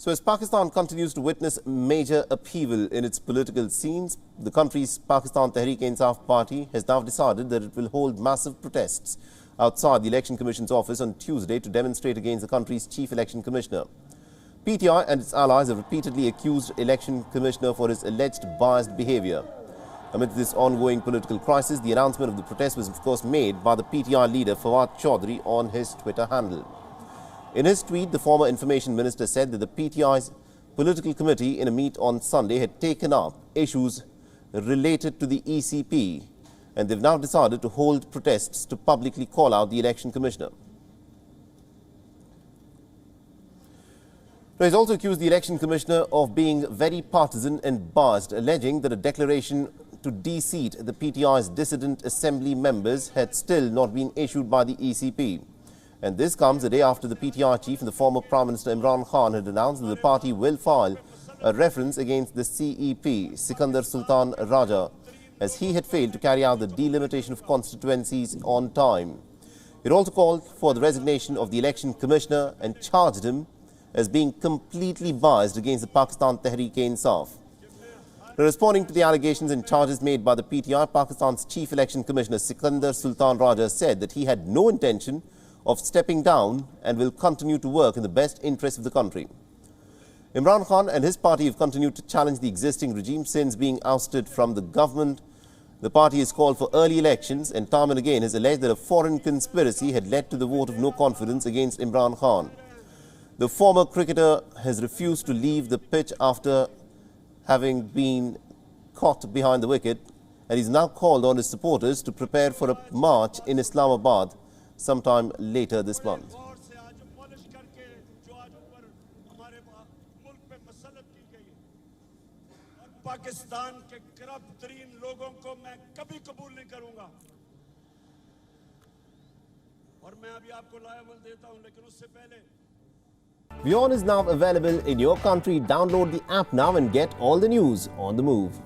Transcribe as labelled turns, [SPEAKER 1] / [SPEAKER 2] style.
[SPEAKER 1] So as Pakistan continues to witness major upheaval in its political scenes, the country's Pakistan Tehreek-e-Insaf party has now decided that it will hold massive protests outside the Election Commission's office on Tuesday to demonstrate against the country's chief election commissioner. PTI and its allies have repeatedly accused Election Commissioner for his alleged biased behavior. Amid this ongoing political crisis, the announcement of the protest was of course made by the PTI leader Fawad Chaudhry on his Twitter handle. In his tweet, the former information minister said that the PTI's political committee in a meet on Sunday had taken up issues related to the ECP, and they've now decided to hold protests to publicly call out the election commissioner. He has also accused the election commissioner of being very partisan and biased, alleging that a declaration to de-seat the PTI's dissident assembly members had still not been issued by the ECP. And this comes a day after the PTI chief and the former Prime Minister Imran Khan had announced that the party will file a reference against the CEP, Sikandar Sultan Raja, as he had failed to carry out the delimitation of constituencies on time. It also called for the resignation of the election commissioner and charged him as being completely biased against the Pakistan Tehreek-e-Insaf. Responding to the allegations and charges made by the PTI, Pakistan's chief election commissioner Sikandar Sultan Raja said that he had no intention of stepping down and will continue to work in the best interest of the country. Imran Khan and his party have continued to challenge the existing regime since being ousted from the government. The party has called for early elections and time and again has alleged that a foreign conspiracy had led to the vote of no confidence against Imran Khan. The former cricketer has refused to leave the pitch after having been caught behind the wicket, and he's now called on his supporters to prepare for a march in Islamabad sometime later this month. WION is now available in your country. Download the app now and get all the news on the move.